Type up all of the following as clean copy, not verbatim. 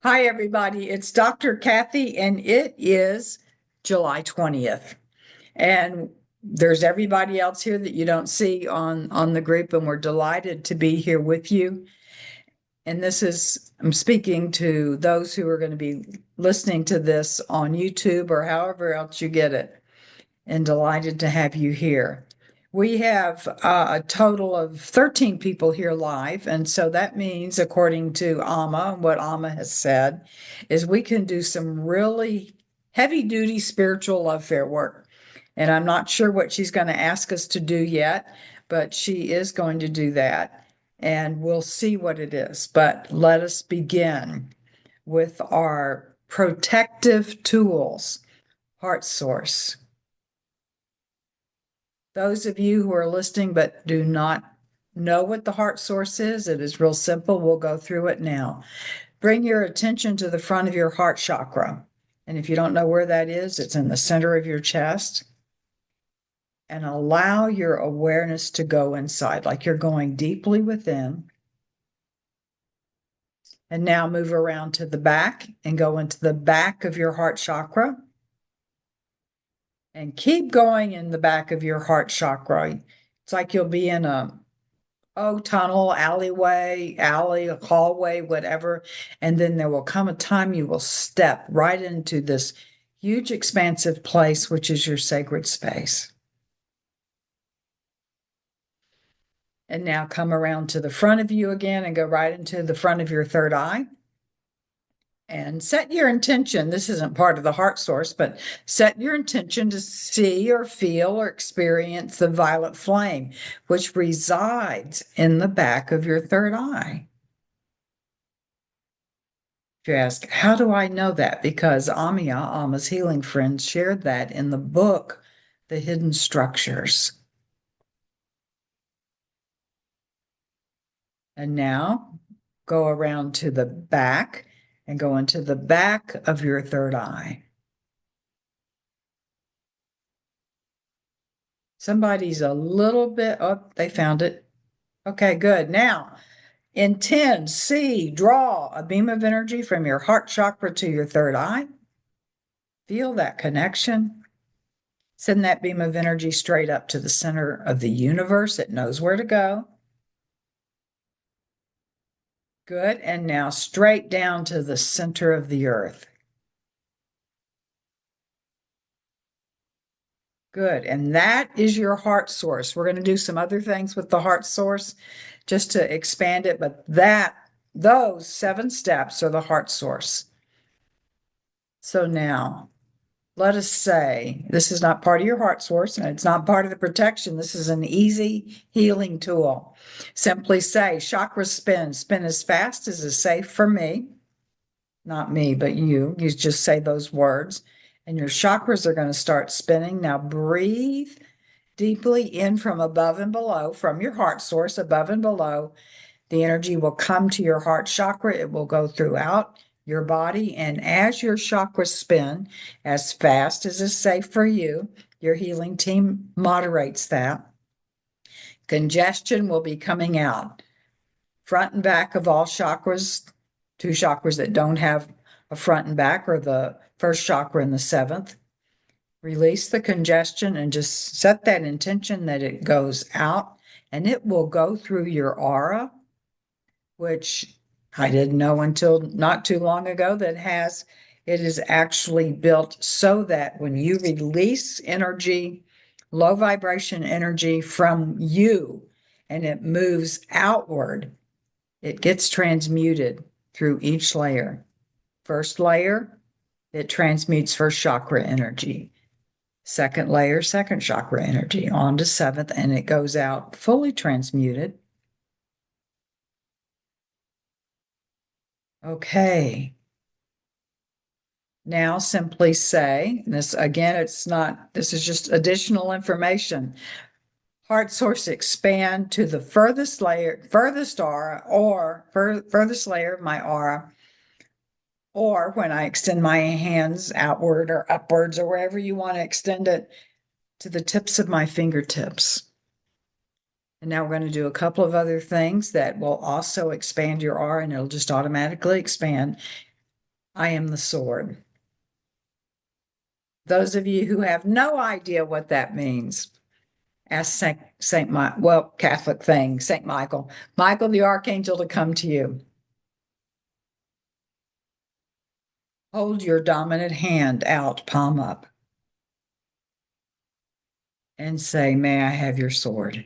Hi, everybody. It's Dr. Kathy, and it is July 20th. And there's everybody else here that you don't see on the group, and we're delighted to be here with you. And I'm speaking to those who are going to be listening to this on YouTube or however else you get it, and delighted to have you here. We have a total of 13 people here live. And so that means, according to Amma, what Amma has said, is we can do some really heavy duty spiritual love fair work. And I'm not sure what she's going to ask us to do yet, but she is going to do that. And we'll see what it is. But let us begin with our protective tools, heart source. Those of you who are listening but do not know what the heart source is, it is real simple. We'll go through it now. Bring your attention to the front of your heart chakra. And if you don't know where that is, it's in the center of your chest. And allow your awareness to go inside, like you're going deeply within. And now move around to the back and go into the back of your heart chakra. And keep going in the back of your heart chakra. It's like you'll be in a tunnel, alleyway, alley, a hallway, whatever. And then there will come a time you will step right into this huge, expansive place, which is your sacred space. And now come around to the front of you again and go right into the front of your third eye. And set your intention. This isn't part of the heart source, but set your intention to see or feel or experience the violet flame, which resides in the back of your third eye. If you ask, how do I know that? Because Amma's healing friends, shared that in the book, The Hidden Structures. And now go around to the back and go into the back of your third eye. Somebody's a little bit, oh, they found it. Okay, good. Now, intend, see, draw a beam of energy from your heart chakra to your third eye. Feel that connection. Send that beam of energy straight up to the center of the universe. It knows where to go. Good. And now straight down to the center of the earth. Good. And that is your heart source. We're going to do some other things with the heart source just to expand it, but those 7 steps are the heart source. So now let us say this is not part of your heart source and it's not part of the protection. This is an easy healing tool. Simply say, chakra spin as fast as is safe for me. Not me, but you. You just say those words and your chakras are going to start spinning. Now breathe deeply in from above and below, from your heart source, above and below. The energy will come to your heart chakra. It will go throughout your body. And as your chakras spin as fast as is safe for you, your healing team moderates that. Congestion will be coming out. Front and back of all chakras, 2 chakras that don't have a front and back are the first chakra and the 7th. Release the congestion and just set that intention that it goes out, and it will go through your aura, which I didn't know until not too long ago that it is actually built so that when you release energy, low vibration energy from you, and it moves outward, it gets transmuted through each layer. First layer, it transmutes first chakra energy. Second layer, second chakra energy, on to 7th, and it goes out fully transmuted. Okay. Now simply say, this again, this is just additional information. Heart source expand to the furthest aura, or furthest layer of my aura, or when I extend my hands outward or upwards or wherever you want to extend it, to the tips of my fingertips. And now we're going to do a couple of other things that will also expand your aura, and it'll just automatically expand. I am the sword. Those of you who have no idea what that means, ask Saint Michael, well, Catholic thing, Saint Michael, Michael the Archangel to come to you. Hold your dominant hand out, palm up, and say, may I have your sword?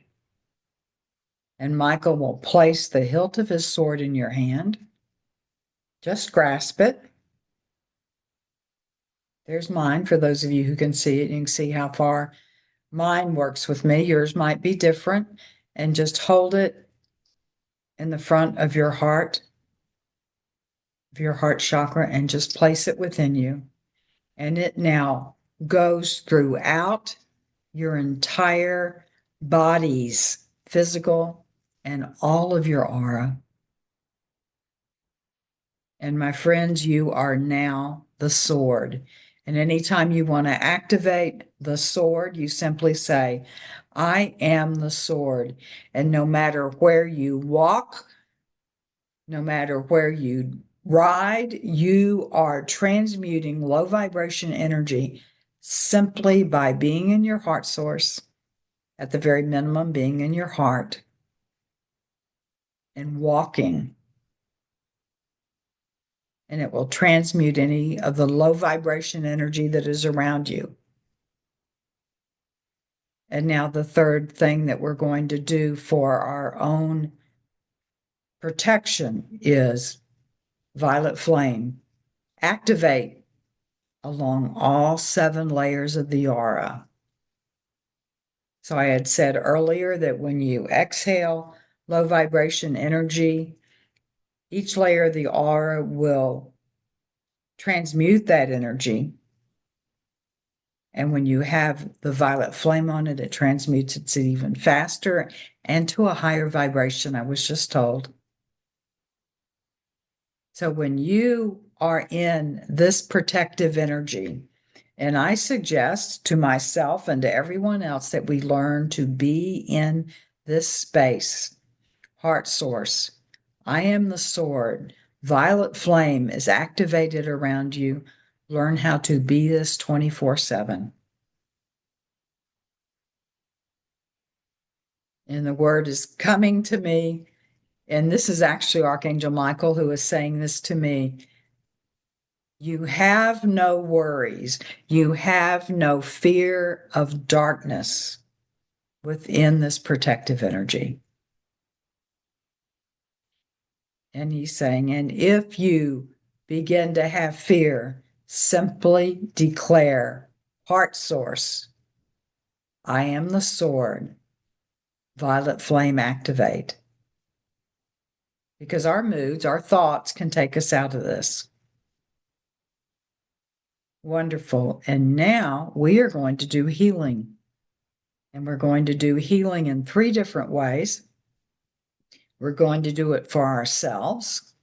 And Michael will place the hilt of his sword in your hand. Just grasp it. There's mine for those of you who can see it. You can see how far mine works with me. Yours might be different. And just hold it in the front of your heart chakra, and just place it within you. And it now goes throughout your entire body's physical and all of your aura. And my friends, you are now the sword. And anytime you want to activate the sword, you simply say, I am the sword. And no matter where you walk, no matter where you ride, you are transmuting low vibration energy simply by being in your heart source, at the very minimum, being in your heart and walking. And it will transmute any of the low vibration energy that is around you. And now the third thing that we're going to do for our own protection is violet flame. Activate along all 7 layers of the aura. So I had said earlier that when you exhale low vibration energy, each layer of the aura will transmute that energy. And when you have the violet flame on it, it transmutes it even faster and to a higher vibration, I was just told. So when you are in this protective energy, and I suggest to myself and to everyone else that we learn to be in this space, heart source. I am the sword. Violet flame is activated around you. Learn how to be this 24/7. And the word is coming to me. And this is actually Archangel Michael who is saying this to me. You have no worries. You have no fear of darkness within this protective energy. And he's saying, and if you begin to have fear, simply declare, heart source, I am the sword, violet flame activate. Because our moods, our thoughts can take us out of this. Wonderful. And now we are going to do healing. And we're going to do healing in 3 different ways. We're going to do it for ourselves.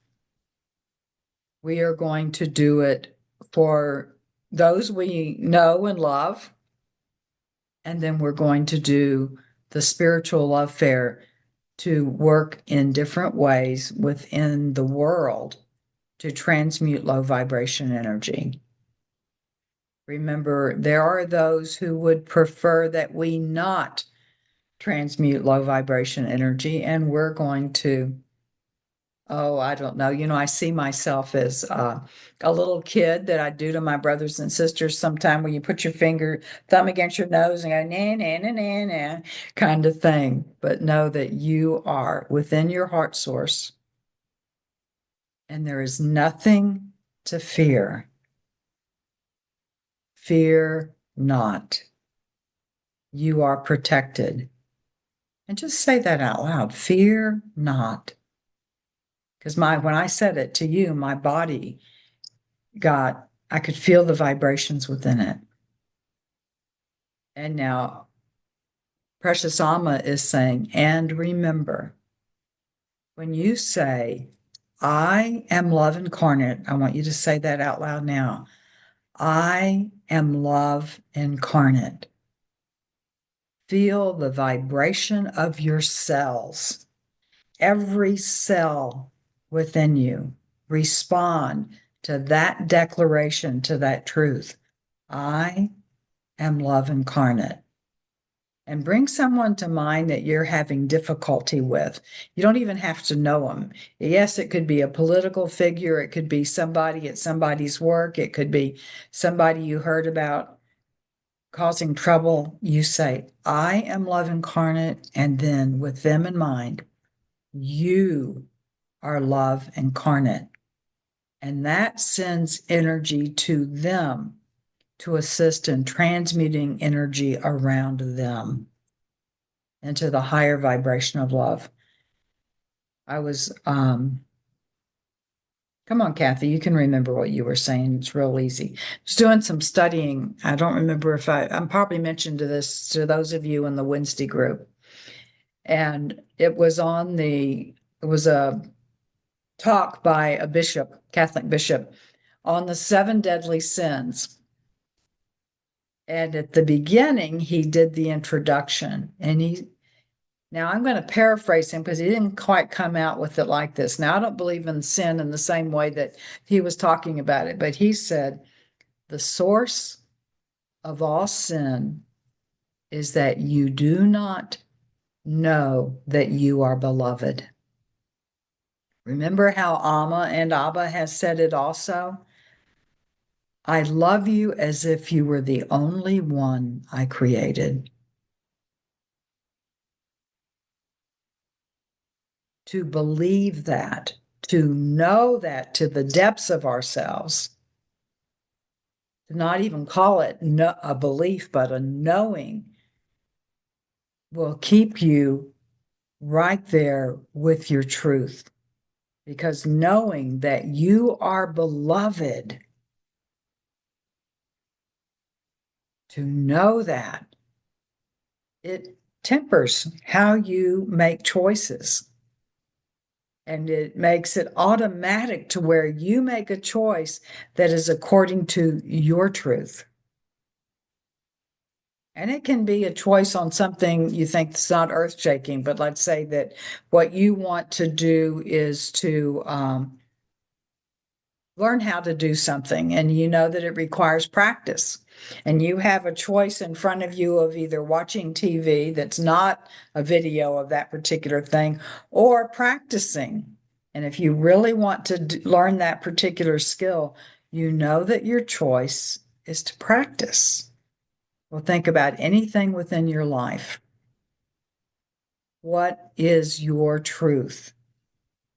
We are going to do it for those we know and love. And then we're going to do the Spiritual Lovefare to work in different ways within the world to transmute low vibration energy. Remember, there are those who would prefer that we not transmute low vibration energy, and we're going to, oh, I don't know. I see myself as a little kid that I do to my brothers and sisters sometime, where you put your thumb against your nose and go, na, na, na, na, na, kind of thing. But know that you are within your heart source, and there is nothing to fear. Fear not. You are protected. And just say that out loud. Fear not. Because when I said it to you, my body I could feel the vibrations within it. And now Precious Amma is saying, and remember, when you say, I am love incarnate, I want you to say that out loud now. I am love incarnate. Feel the vibration of your cells. Every cell within you respond to that declaration, to that truth. I am love incarnate. And bring someone to mind that you're having difficulty with. You don't even have to know them. Yes, it could be a political figure. It could be somebody at somebody's work. It could be somebody you heard about causing trouble. You say, I am love incarnate. And then with them in mind, you are love incarnate. And that sends energy to them to assist in transmuting energy around them into the higher vibration of love. I was, come on, Kathy, you can remember what you were saying. It's real easy. I was doing some studying. I don't remember if I'm probably mentioned to this to those of you in the Wednesday group. And it was it was a talk by a bishop, Catholic bishop, on the 7 deadly sins. And at the beginning, he did the introduction. Now I'm going to paraphrase him because he didn't quite come out with it like this. Now, I don't believe in sin in the same way that he was talking about it, but he said, the source of all sin is that you do not know that you are beloved. Remember how Amma and Abba has said it also? I love you as if you were the only one I created. To believe that, to know that to the depths of ourselves, to not even call it a belief, but a knowing, will keep you right there with your truth. Because knowing that you are beloved, to know that, it tempers how you make choices. And it makes it automatic to where you make a choice that is according to your truth. And it can be a choice on something you think is not earth shaking, but let's say that what you want to do is to learn how to do something, and you know that it requires practice. And you have a choice in front of you of either watching TV that's not a video of that particular thing or practicing. And if you really want to learn that particular skill, you know that your choice is to practice. Well, think about anything within your life. What is your truth?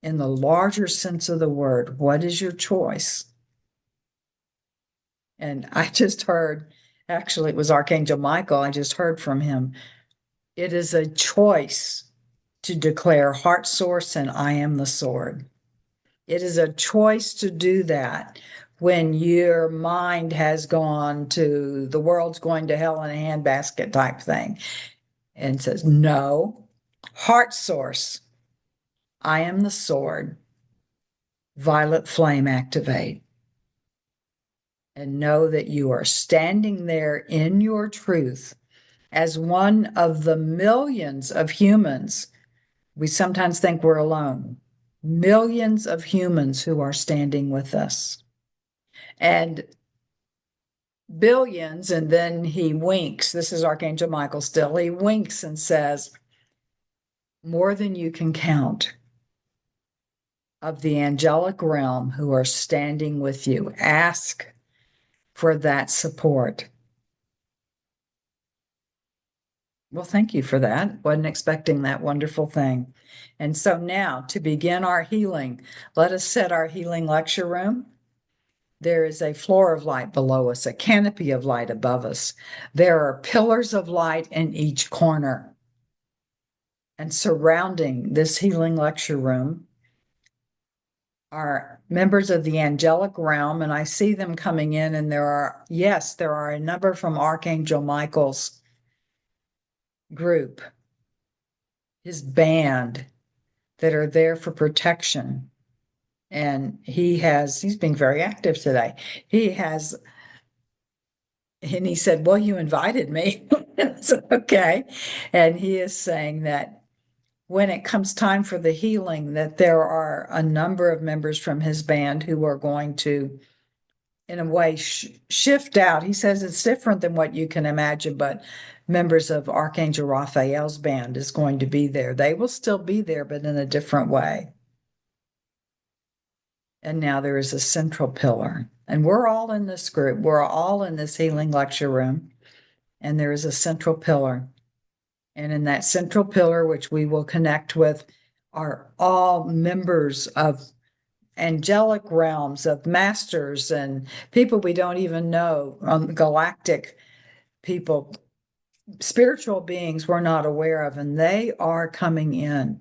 In the larger sense of the word, what is your choice? And I just heard, actually, it was Archangel Michael. I just heard from him. It is a choice to declare heart source and I am the sword. It is a choice to do that when your mind has gone to the world's going to hell in a handbasket type thing and says, no, heart source, I am the sword, violet flame activate. And know that you are standing there in your truth as one of the millions of humans. We sometimes think we're alone. Millions of humans who are standing with us. And billions, and then he winks. This is Archangel Michael still. He winks and says, more than you can count of the angelic realm who are standing with you. Ask for that support. Well, thank you for that. Wasn't expecting that wonderful thing. And so now to begin our healing, let us set our healing lecture room. There is a floor of light below us, a canopy of light above us. There are pillars of light in each corner. And surrounding this healing lecture room are members of the angelic realm. And I see them coming in, and there are a number from Archangel Michael's group, his band, that are there for protection. And he's being very active today. And he said, well, you invited me. It's okay. And he is saying that when it comes time for the healing, that there are a number of members from his band who are going to, in a way, shift out. He says it's different than what you can imagine, but members of Archangel Raphael's band is going to be there. They will still be there, but in a different way. And now there is a central pillar. And we're all in this group. We're all in this healing lecture room. And there is a central pillar. And in that central pillar, which we will connect with, are all members of angelic realms, of masters and people we don't even know, galactic people, spiritual beings we're not aware of, and they are coming in.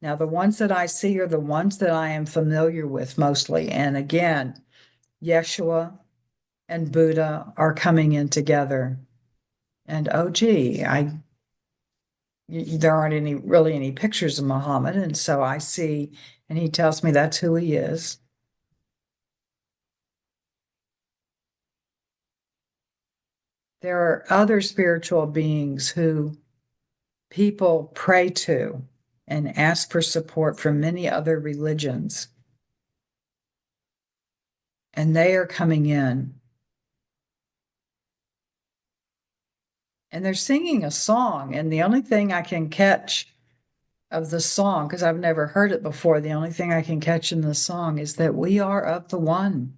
Now, the ones that I see are the ones that I am familiar with mostly. And again, Yeshua and Buddha are coming in together. And oh, gee, there aren't any pictures of Muhammad. And so I see, and he tells me that's who he is. There are other spiritual beings who people pray to and ask for support from many other religions. And they are coming in. And they're singing a song. And the only thing I can catch of the song, because I've never heard it before, the only thing I can catch in the song is that we are of the one.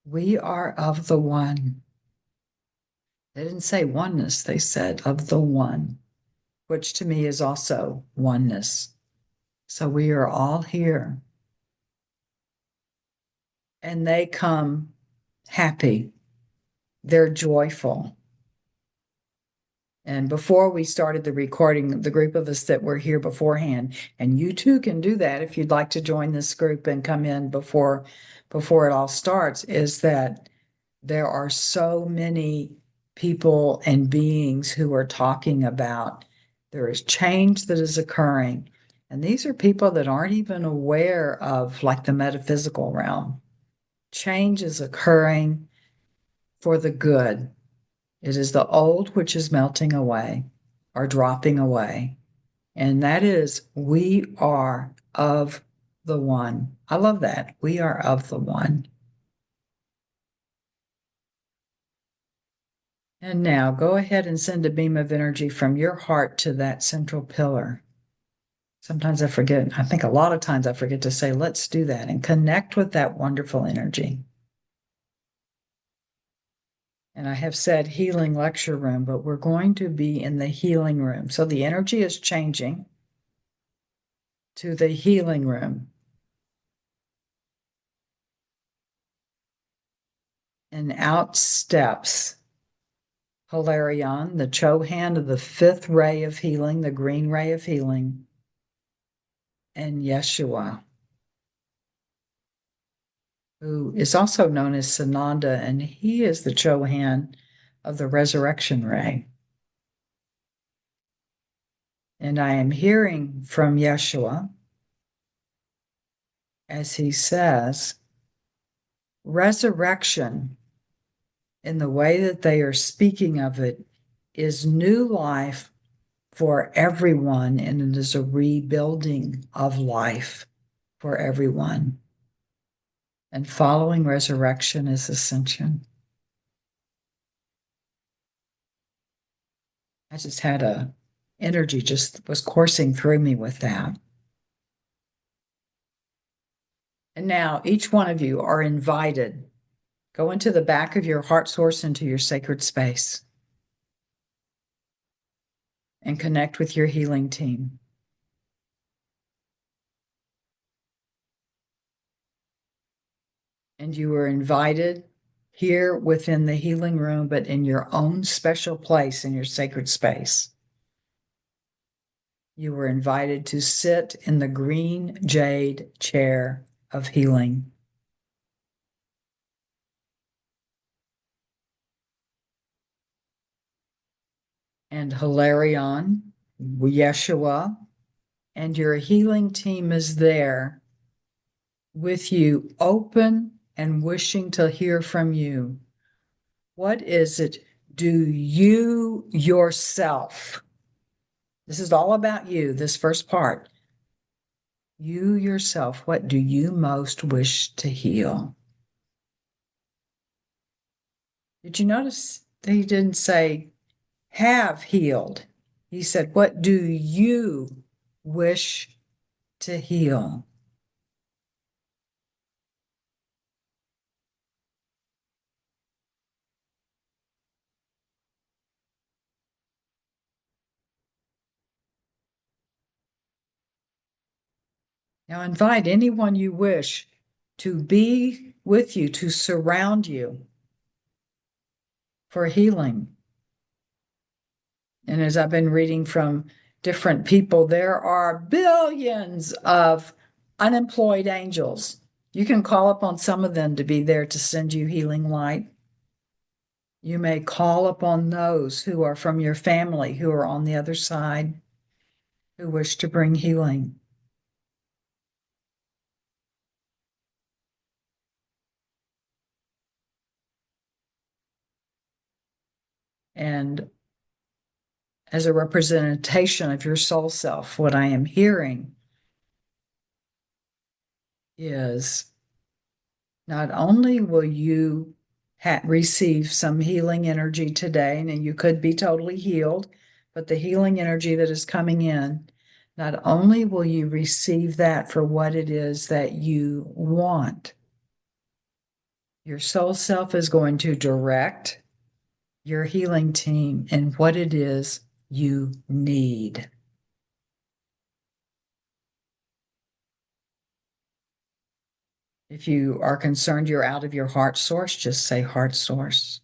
We are of the one. They didn't say oneness, they said of the one, which to me is also oneness. So we are all here. And they come happy. They're joyful. And before we started the recording, the group of us that were here beforehand, and you too can do that if you'd like to join this group and come in before it all starts, is that there are so many people and beings who are talking about there is change that is occurring. And these are people that aren't even aware of like the metaphysical realm. Change is occurring for the good. It is the old which is melting away or dropping away. And that is, we are of the one. I love that. We are of the one. And now go ahead and send a beam of energy from your heart to that central pillar. Sometimes I forget, I think a lot of times I forget to say, let's do that and connect with that wonderful energy. And I have said healing lecture room, but we're going to be in the healing room. So the energy is changing to the healing room. And out steps Hilarion, the Chohan of the fifth ray of healing, the green ray of healing, and Yeshua, who is also known as Sananda, and he is the Chohan of the resurrection ray. And I am hearing from Yeshua as he says, resurrection, in the way that they are speaking of it, is new life for everyone, and it is a rebuilding of life for everyone. And following resurrection is ascension. I just had a energy just was coursing through me with that. And now each one of you are invited. Go into the back of your heart source, into your sacred space, and connect with your healing team. And you are invited here within the healing room, but in your own special place in your sacred space. You were invited to sit in the green jade chair of healing. And Hilarion, Yeshua, and your healing team is there with you, open and wishing to hear from you. What is it do you yourself, This is all about you, this first part. You yourself, what do you most wish to heal? Did you notice that he didn't say have healed? He said, what do you wish to heal? Now invite anyone you wish to be with you, to surround you for healing. And as I've been reading from different people, there are billions of unemployed angels. You can call upon some of them to be there to send you healing light. You may call upon those who are from your family who are on the other side, who wish to bring healing. And as a representation of your soul self, what I am hearing is not only will you receive some healing energy today, and you could be totally healed, but the healing energy that is coming in, not only will you receive that for what it is that you want, your soul self is going to direct your healing team in what it is you need. If you are concerned you're out of your heart source, just say heart source.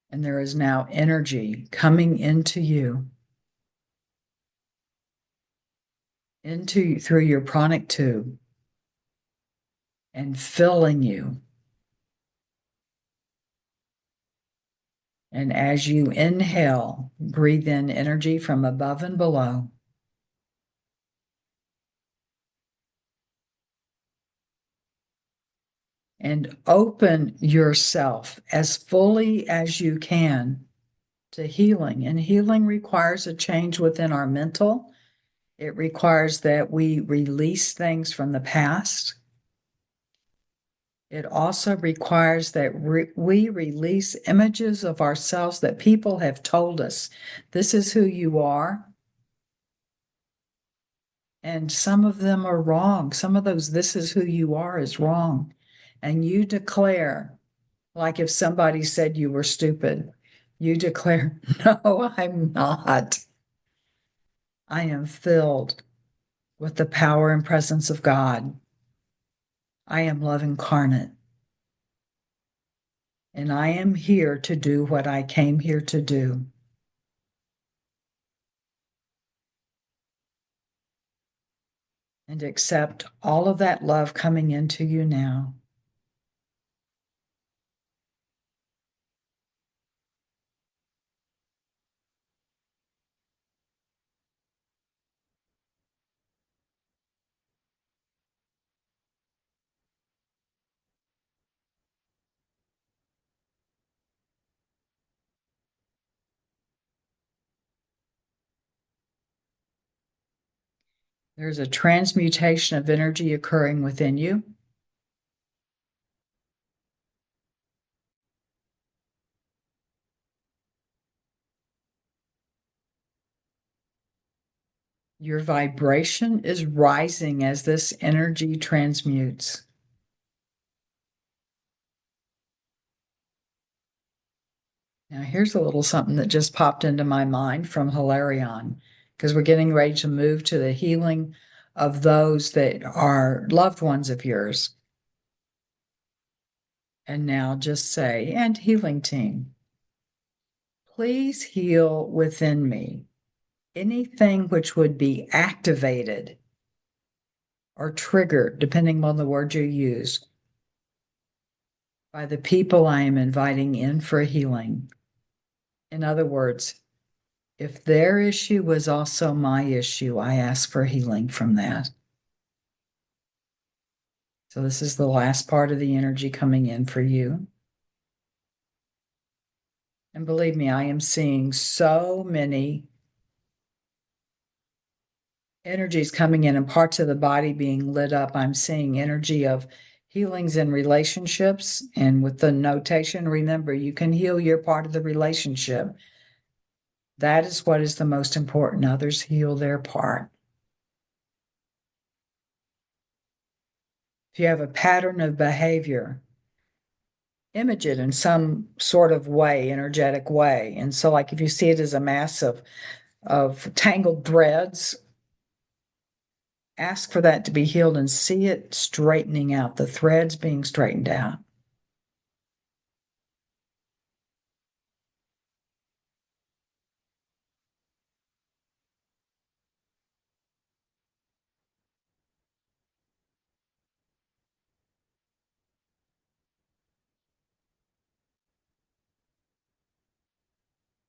And there is now energy coming into you, through your pranic tube, and filling you. And as you inhale, breathe in energy from above and below. And open yourself as fully as you can to healing. And healing requires a change within our mental. It requires that we release things from the past. It also requires that we release images of ourselves that people have told us, this is who you are. And some of them are wrong. Some of those, this is who you are, is wrong. And you declare, like if somebody said you were stupid, you declare, no, I'm not. I am filled with the power and presence of God. I am love incarnate. And I am here to do what I came here to do. And accept all of that love coming into you now. There's a transmutation of energy occurring within you. Your vibration is rising as this energy transmutes. Now, here's a little something that just popped into my mind from Hilarion, because we're getting ready to move to the healing of those that are loved ones of yours. And now just say, and healing team, please heal within me anything which would be activated or triggered, depending on the word you use, by the people I am inviting in for healing. In other words, if their issue was also my issue, I ask for healing from that. So this is the last part of the energy coming in for you. And believe me, I am seeing so many energies coming in and parts of the body being lit up. I'm seeing energy of healings in relationships. And with the notation, remember, you can heal your part of the relationship. That is what is the most important. Others heal their part. If you have a pattern of behavior, image it in some sort of way, energetic way. And so, like if you see it as a mass of tangled threads, ask for that to be healed and see it straightening out, the threads being straightened out.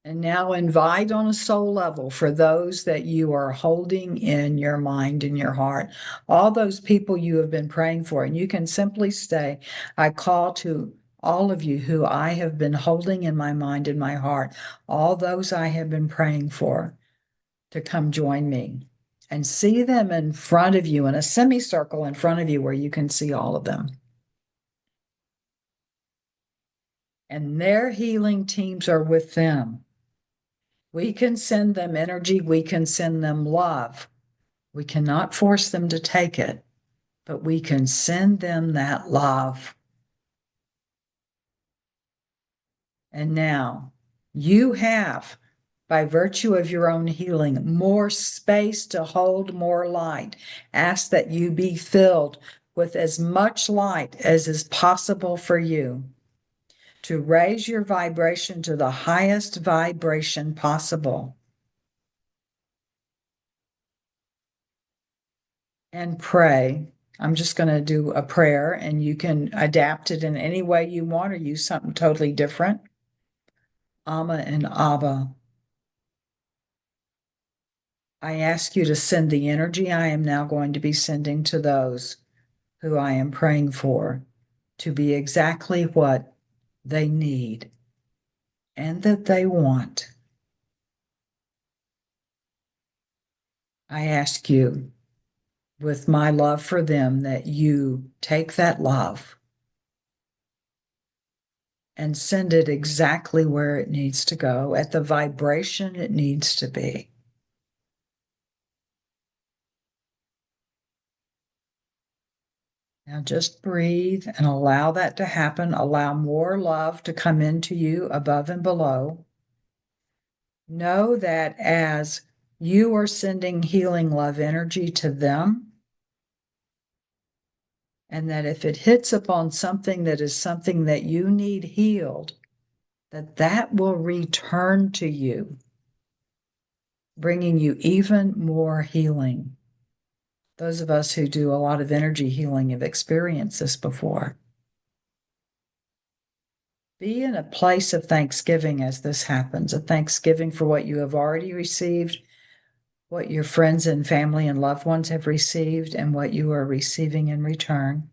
And now invite on a soul level for those that you are holding in your mind and your heart, all those people you have been praying for. And you can simply say, I call to all of you who I have been holding in my mind and my heart, all those I have been praying for, to come join me. And see them in front of you in a semicircle in front of you where you can see all of them. And their healing teams are with them. We can send them energy, we can send them love. We cannot force them to take it, but we can send them that love. And now you have, by virtue of your own healing, more space to hold more light. Ask that you be filled with as much light as is possible for you to raise your vibration to the highest vibration possible. And pray. I'm just going to do a prayer and you can adapt it in any way you want or use something totally different. Amma and Abba, I ask you to send the energy I am now going to be sending to those who I am praying for to be exactly what they need and that they want. I ask you, with my love for them, that you take that love and send it exactly where it needs to go, at the vibration it needs to be. Now just breathe and allow that to happen. Allow more love to come into you above and below. Know that as you are sending healing love energy to them, and that if it hits upon something that is something that you need healed, that will return to you, bringing you even more healing. Those of us who do a lot of energy healing have experienced this before. Be in a place of thanksgiving as this happens, a thanksgiving for what you have already received, what your friends and family and loved ones have received, and what you are receiving in return.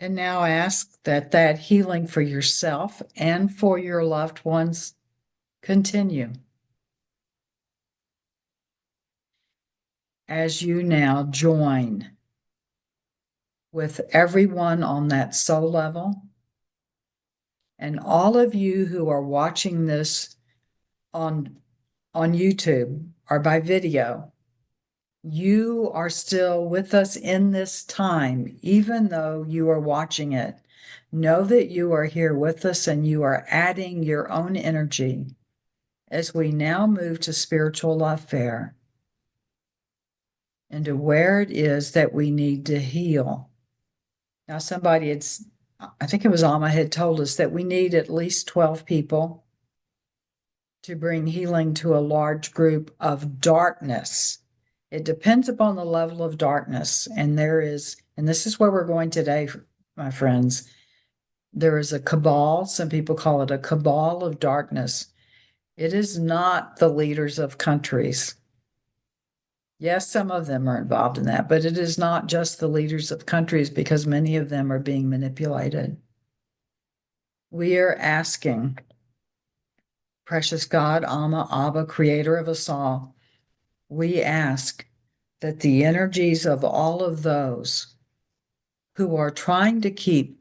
And now ask that healing for yourself and for your loved ones continue. as you now join with everyone on that soul level and all of you who are watching this on YouTube or by video, you are still with us in this time, even though you are watching it. Know that you are here with us and you are adding your own energy as we now move to Spiritual Lovefare and to where it is that we need to heal. Now, I think it was Amma had told us that we need at least 12 people to bring healing to a large group of darkness. It depends upon the level of darkness. And this is where we're going today, my friends. There is a cabal. Some people call it a cabal of darkness. It is not the leaders of countries. Yes, some of them are involved in that, but it is not just the leaders of countries because many of them are being manipulated. We are asking, precious God, Amma, Abba, creator of us all, we ask that the energies of all of those who are trying to keep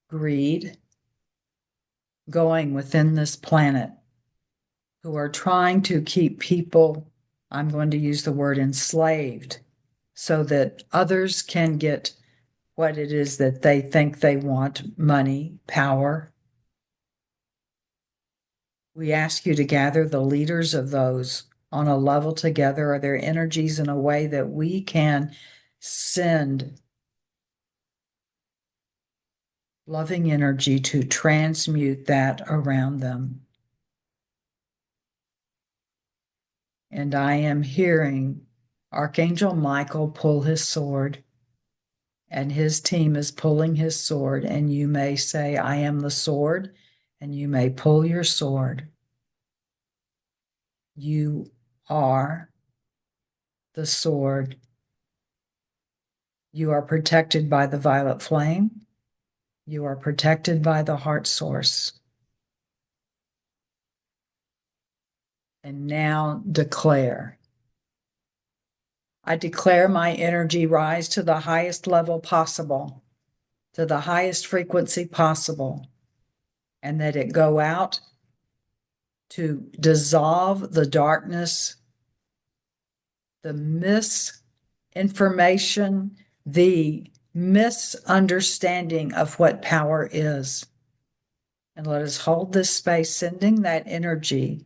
greed going within this planet, who are trying to keep people, I'm going to use the word enslaved, so that others can get what it is that they think they want, money, power. We ask you to gather the leaders of those on a level together, or their energies in a way that we can send loving energy to transmute that around them. And I am hearing Archangel Michael pull his sword, and his team is pulling his sword. And you may say, I am the sword, and you may pull your sword. You are the sword. You are protected by the violet flame. You are protected by the heart source. And now declare. I declare my energy rise to the highest level possible, to the highest frequency possible, and that it go out to dissolve the darkness, the misinformation, the misunderstanding of what power is. And let us hold this space, sending that energy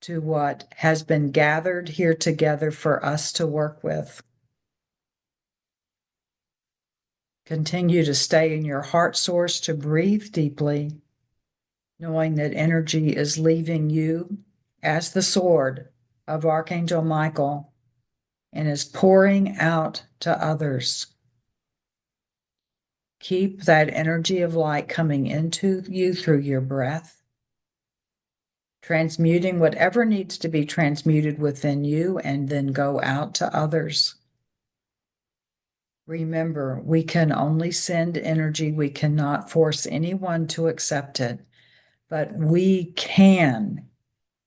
to what has been gathered here together for us to work with. Continue to stay in your heart source, to breathe deeply, knowing that energy is leaving you as the sword of Archangel Michael and is pouring out to others. Keep that energy of light coming into you through your breath, transmuting whatever needs to be transmuted within you, and then go out to others. Remember, we can only send energy. We cannot force anyone to accept it, but we can,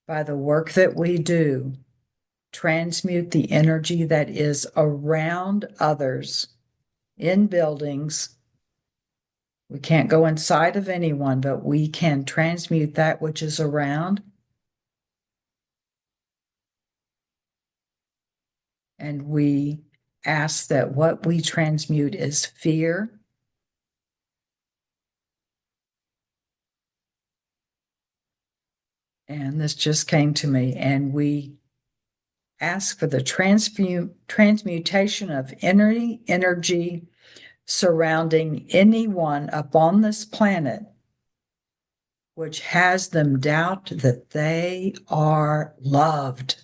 by the work that we do, transmute the energy that is around others in buildings. We can't go inside of anyone, but we can transmute that which is around. And we ask that what we transmute is fear, and this just came to me, and we ask for the transmutation of energy surrounding anyone upon this planet which has them doubt that they are loved,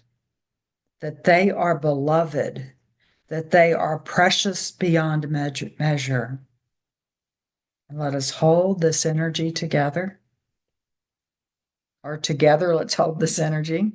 that they are beloved, that they are precious beyond measure. And let us hold this energy together, or together, let's hold this energy.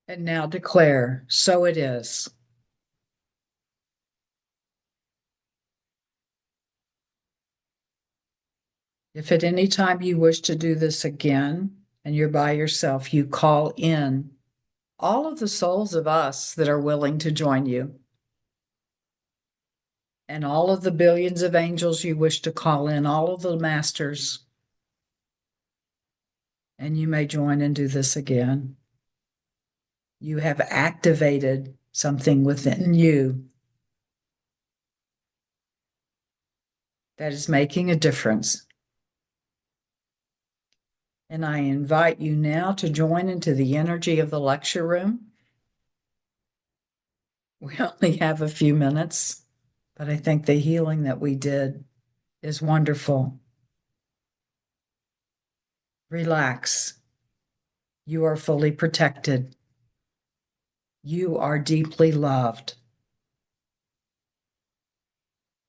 And now declare, so it is. If at any time you wish to do this again and you're by yourself, you call in all of the souls of us that are willing to join you, and all of the billions of angels you wish to call in, all of the masters, and you may join and do this again. You have activated something within you that is making a difference. And I invite you now to join into the energy of the lecture room. We only have a few minutes, but I think the healing that we did is wonderful. Relax. You are fully protected. You are deeply loved.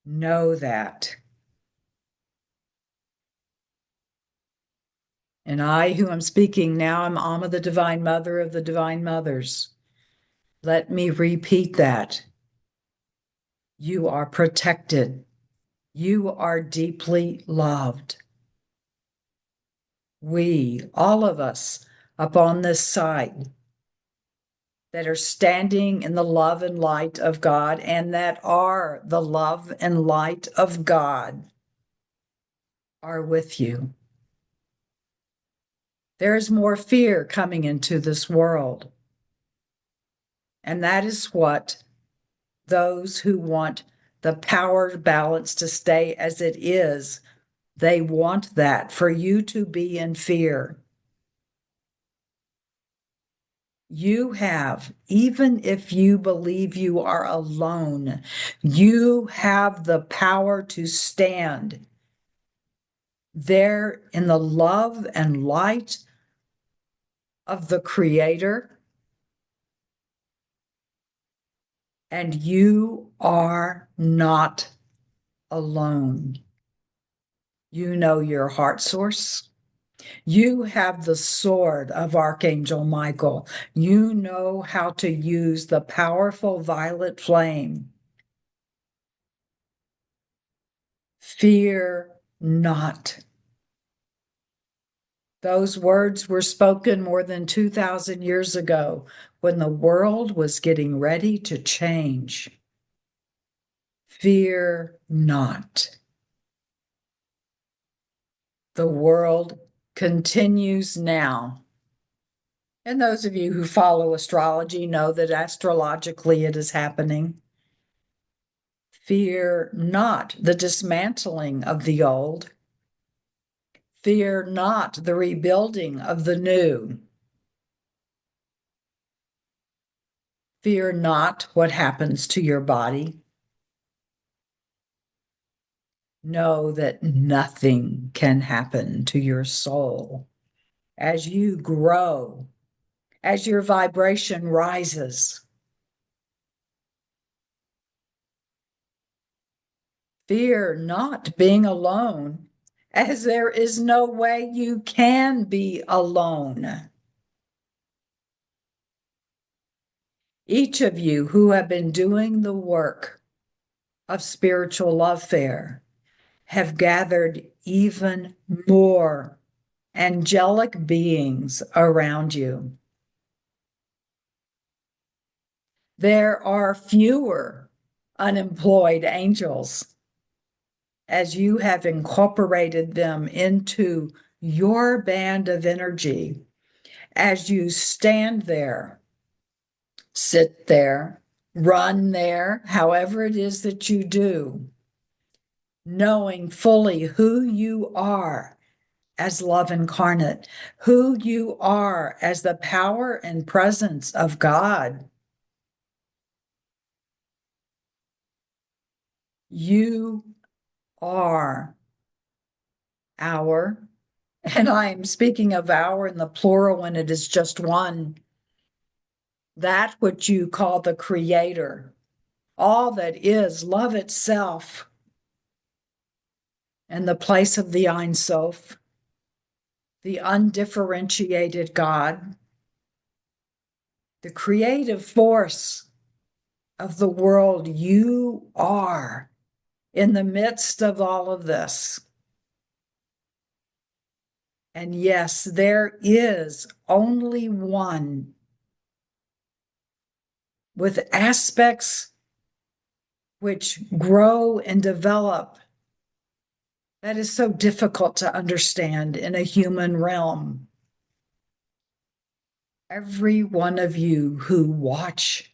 Know that. And I, who am speaking now, am Amma, the Divine Mother of the Divine Mothers. Let me repeat that. You are protected. You are deeply loved. We, all of us, up on this side, that are standing in the love and light of God and that are the love and light of God, are with you. There is more fear coming into this world. And that is what those who want the power balance to stay as it is, they want that for you to be in fear. You have, even if you believe you are alone, you have the power to stand there in the love and light of the Creator. And you are not alone. You know your heart source. You have the sword of Archangel Michael. You know how to use the powerful violet flame. Fear not. Those words were spoken more than 2,000 years ago when the world was getting ready to change. Fear not. The world continues now. And those of you who follow astrology know that astrologically it is happening. Fear not the dismantling of the old. Fear not the rebuilding of the new. Fear not what happens to your body. Know that nothing can happen to your soul as you grow, as your vibration rises. Fear not being alone, as there is no way you can be alone. Each of you who have been doing the work of Spiritual Lovefare have gathered even more angelic beings around you. There are fewer unemployed angels as you have incorporated them into your band of energy. As you stand there, sit there, run there, however it is that you do, knowing fully who you are as love incarnate, who you are as the power and presence of God. You are our, and I am speaking of our in the plural when it is just one, that which you call the Creator, all that is love itself, and the place of the Ein Sof, the undifferentiated God, the creative force of the world. You are in the midst of all of this. And yes, there is only one with aspects which grow and develop. That is so difficult to understand in a human realm. Every one of you who watch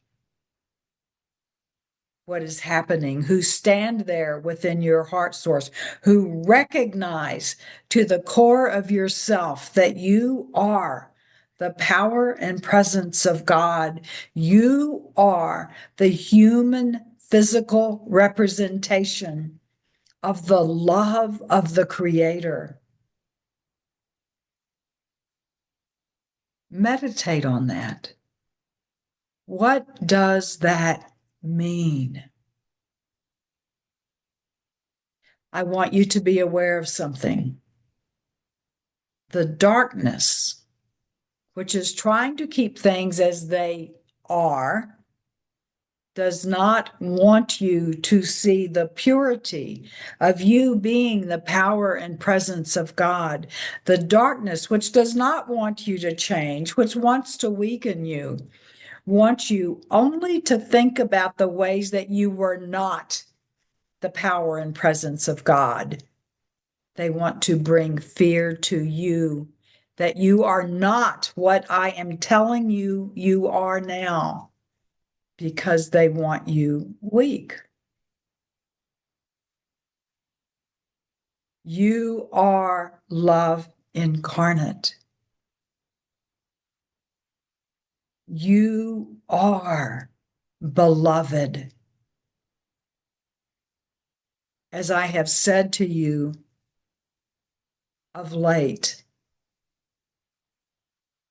what is happening, who stand there within your heart source, who recognize to the core of yourself that you are the power and presence of God. You are the human physical representation of the love of the Creator. Meditate on that. What does that mean? I want you to be aware of something. The darkness, which is trying to keep things as they are, does not want you to see the purity of you being the power and presence of God. The darkness, which does not want you to change, which wants to weaken you, wants you only to think about the ways that you were not the power and presence of God. They want to bring fear to you that you are not what I am telling you you are now, because they want you weak. You are love incarnate. You are beloved. As I have said to you of late,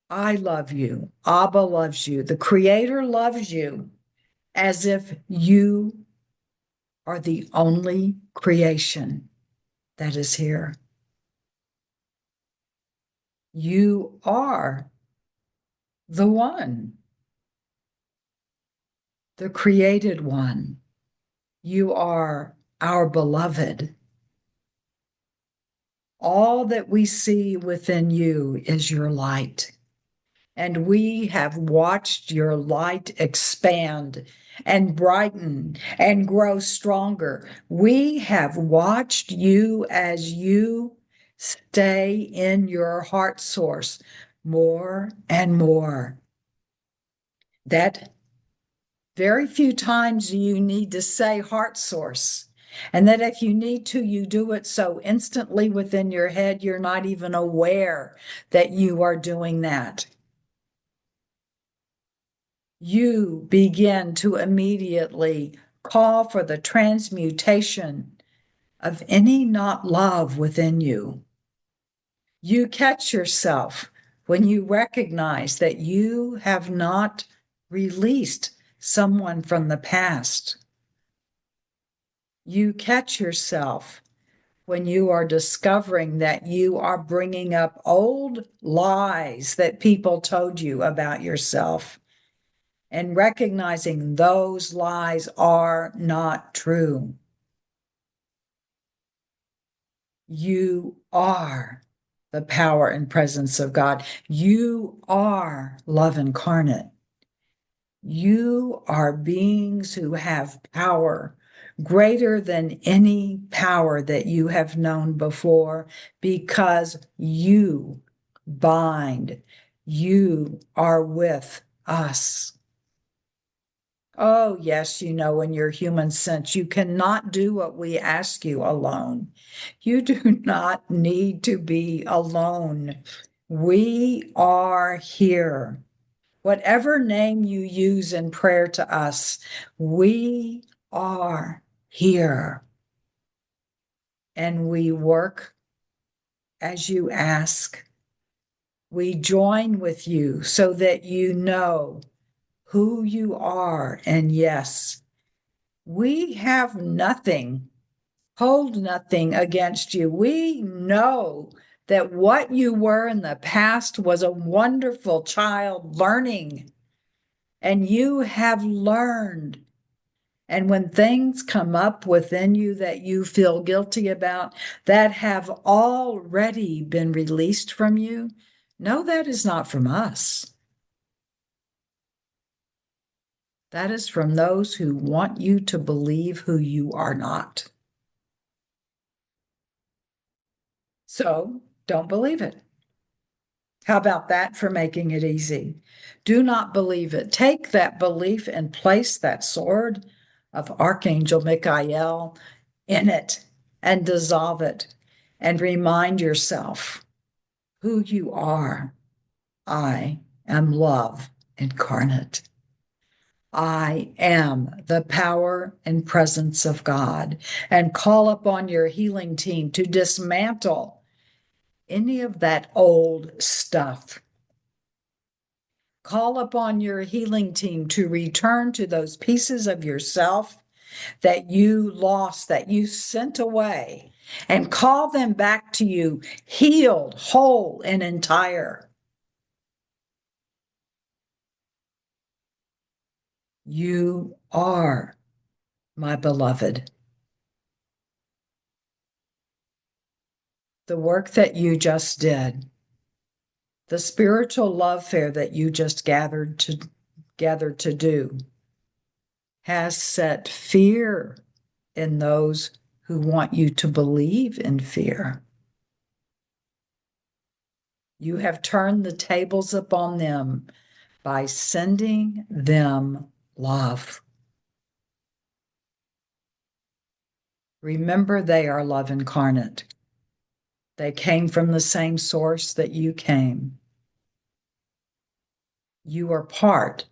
I love you. Abba loves you. The Creator loves you as if you are the only creation that is here. You are the one, the created one. You are our beloved. All that we see within you is your light. And we have watched your light expand and brighten and grow stronger. We have watched you as you stay in your heart source more and more. That very few times you need to say heart source. And that if you need to, you do it so instantly within your head, you're not even aware that you are doing that. You begin to immediately call for the transmutation of any not love within you. You catch yourself when you recognize that you have not released someone from the past. You catch yourself when you are discovering that you are bringing up old lies that people told you about yourself and recognizing those lies are not true. You are the power and presence of God. You are love incarnate. You are beings who have power greater than any power that you have known before, because you bind, you are with us. Oh, yes, you know, in your human sense, you cannot do what we ask you alone. You do not need to be alone. We are here. Whatever name you use in prayer to us, we are here. And we work as you ask. We join with you so that you know who you are. And yes, we have nothing, hold nothing against you. We know that what you were in the past was a wonderful child learning And you have learned. And when things come up within you that you feel guilty about, that have already been released from you, no, that is not from us. That is from those who want you to believe who you are not. So don't believe it. How about that for making it easy? Do not believe it. Take that belief and place that sword of Archangel Michael in it and dissolve it and remind yourself who you are. I am love incarnate. I am the power and presence of God, and call upon your healing team to dismantle any of that old stuff. Call upon your healing team to return to those pieces of yourself that you lost, that you sent away, and call them back to you healed, whole, and entire. You are my beloved. The work that you just did, the spiritual love fair that you just gathered to do, has set fear in those who want you to believe in fear. You have turned the tables upon them by sending them love. Remember, they are love incarnate. They came from the same source that you came. You are part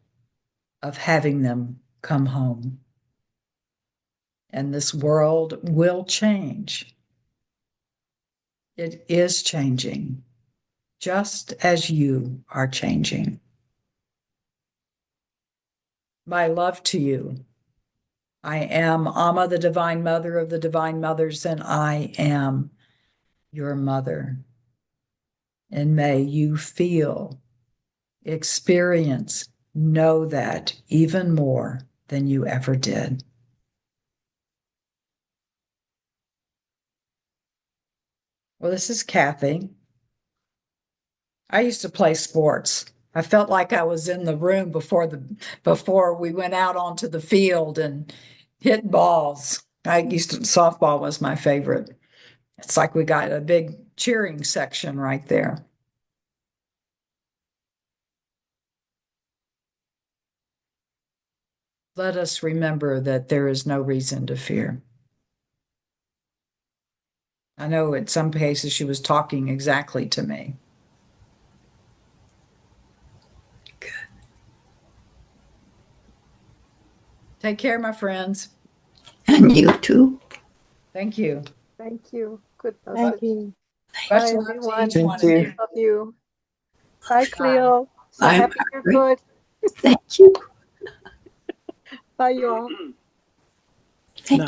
of having them come home. And this world will change. It is changing, just as you are changing. My love to you. I am Amma, the Divine Mother of the Divine Mothers, and I am your mother. And may you feel, experience, know that even more than you ever did. Well, this is Kathy. I used to play sports. I felt like I was in the room before we went out onto the field and hit balls. Softball was my favorite. It's like we got a big cheering section right there. Let us remember that there is no reason to fear. I know in some cases she was talking exactly to me. Good. Take care, my friends. And you too. Thank you. Thank you. Good. Thank you. Much Bye, love to everyone. each one of Thank you. you. Love you. Bye, Cleo. So Bye, happy you're Margaret. good. Thank you. Bye, you all. Thank Bye. you.